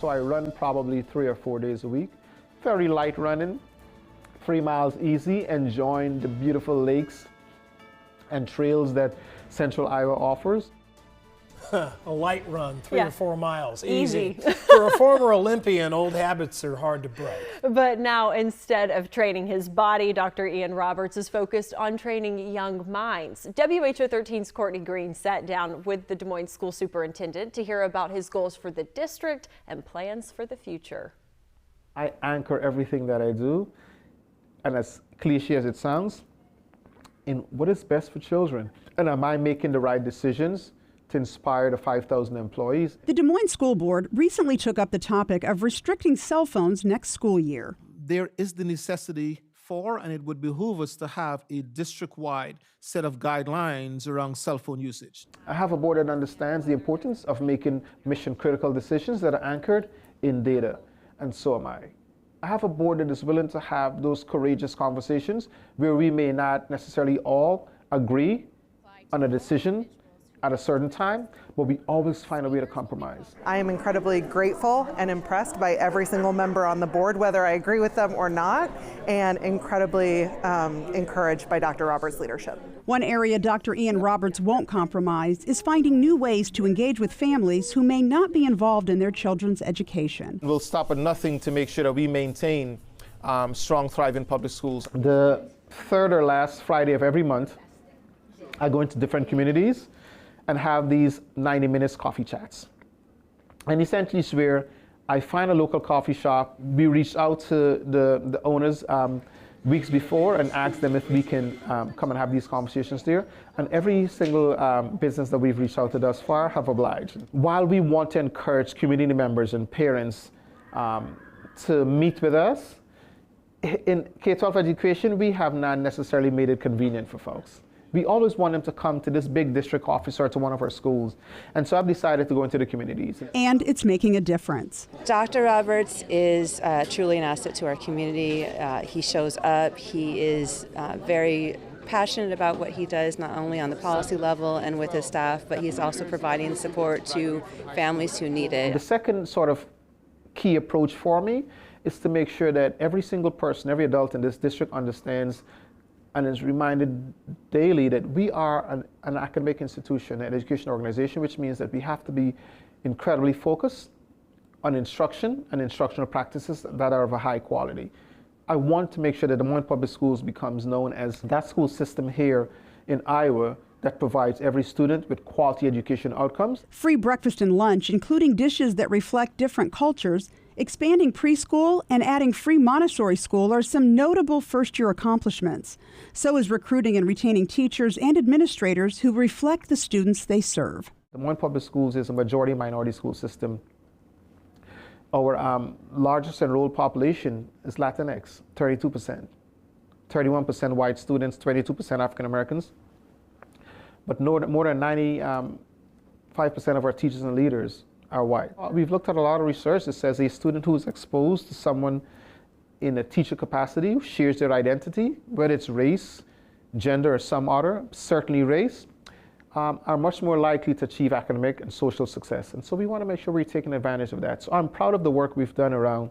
So I run probably 3 or 4 days a week. Very light running, 3 miles easy, enjoying the beautiful lakes and trails that Central Iowa offers. A light run, 3 or 4 miles, Easy. For a former Olympian, old habits are hard to break. But now, instead of training his body, Dr. Ian Roberts is focused on training young minds. WHO 13's Courtney Green sat down with the Des Moines school superintendent to hear about his goals for the district and plans for the future. I anchor everything that I do, and as cliche as it sounds, in what is best for children. And am I making the right decisions to inspire the 5,000 employees? The Des Moines School Board recently took up the topic of restricting cell phones next school year. There is the necessity for, and it would behoove us to have a district-wide set of guidelines around cell phone usage. I have a board that understands the importance of making mission-critical decisions that are anchored in data, and so am I. I have a board that is willing to have those courageous conversations where we may not necessarily all agree on a decision at a certain time, but we always find a way to compromise. I am incredibly grateful and impressed by every single member on the board, whether I agree with them or not, and incredibly encouraged by Dr. Roberts' leadership. One area Dr. Ian Roberts won't compromise is finding new ways to engage with families who may not be involved in their children's education. We'll stop at nothing to make sure that we maintain strong, thriving public schools. The third or last Friday of every month, I go into different communities and have these 90 minutes coffee chats. And essentially it's where I find a local coffee shop. We reach out to the owners weeks before and ask them if we can come and have these conversations there. And every single business that we've reached out to thus far have obliged. While we want to encourage community members and parents to meet with us, in K-12 education, we have not necessarily made it convenient for folks. We always want them to come to this big district office or to one of our schools. And so I've decided to go into the communities. And it's making a difference. Dr. Roberts is truly an asset to our community. He shows up. He is very passionate about what he does, not only on the policy level and with his staff, but he's also providing support to families who need it. The second sort of key approach for me is to make sure that every single person, every adult in this district understands and is reminded daily that we are an academic institution, an education organization, which means that we have to be incredibly focused on instruction and instructional practices that are of a high quality. I want to make sure that Des Moines Public Schools becomes known as that school system here in Iowa that provides every student with quality education outcomes. Free breakfast and lunch, including dishes that reflect different cultures, expanding preschool, and adding free Montessori school are some notable first-year accomplishments. So is recruiting and retaining teachers and administrators who reflect the students they serve. Des Moines Public Schools is a majority minority school system. Our largest enrolled population is Latinx, 32%. 31% white students, 22% African Americans. But more than 95% of our teachers and leaders are white. We've looked at a lot of research that says a student who is exposed to someone in a teacher capacity who shares their identity, whether it's race, gender, or some other, certainly race, are much more likely to achieve academic and social success. And so we want to make sure we're taking advantage of that. So I'm proud of the work we've done around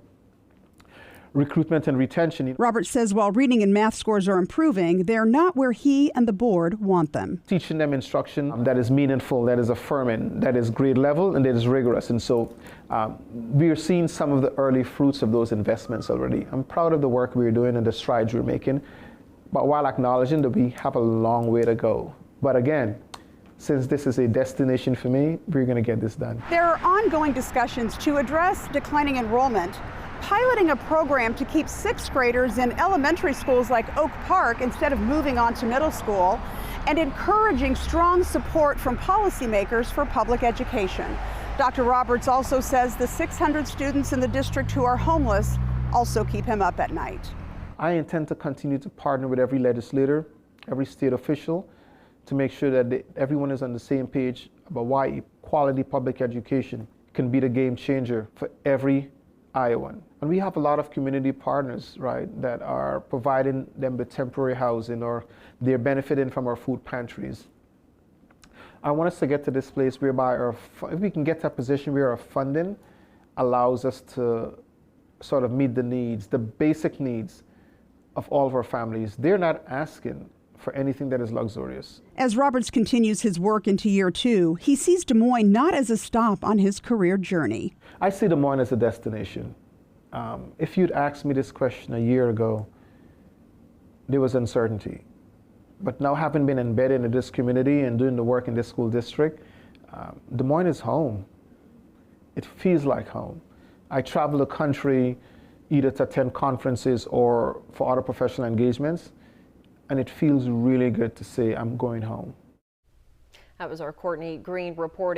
recruitment and retention. Roberts says while reading and math scores are improving, they're not where he and the board want them. Teaching them instruction that is meaningful, that is affirming, that is grade level, and that is rigorous. And so we are seeing some of the early fruits of those investments already. I'm proud of the work we're doing and the strides we're making, but while acknowledging that we have a long way to go. But again, since this is a destination for me, we're going to get this done. There are ongoing discussions to address declining enrollment, piloting a program to keep sixth graders in elementary schools like Oak Park instead of moving on to middle school, and encouraging strong support from policymakers for public education. Dr. Roberts also says the 600 students in the district who are homeless also keep him up at night. I intend to continue to partner with every legislator, every state official, to make sure that everyone is on the same page about why quality public education can be the game changer for every Iowan. And we have a lot of community partners, right, that are providing them with temporary housing, or they're benefiting from our food pantries. I want us to get to this place whereby if we can get to a position where our funding allows us to sort of meet the needs, the basic needs of all of our families. They're not asking for anything that is luxurious. As Roberts continues his work into year 2, he sees Des Moines not as a stop on his career journey. I see Des Moines as a destination. If you'd asked me this question a year ago, there was uncertainty. But now, having been embedded in this community and doing the work in this school district, Des Moines is home. It feels like home. I travel the country either to attend conferences or for other professional engagements, and it feels really good to say I'm going home. That was our Courtney Green reporting.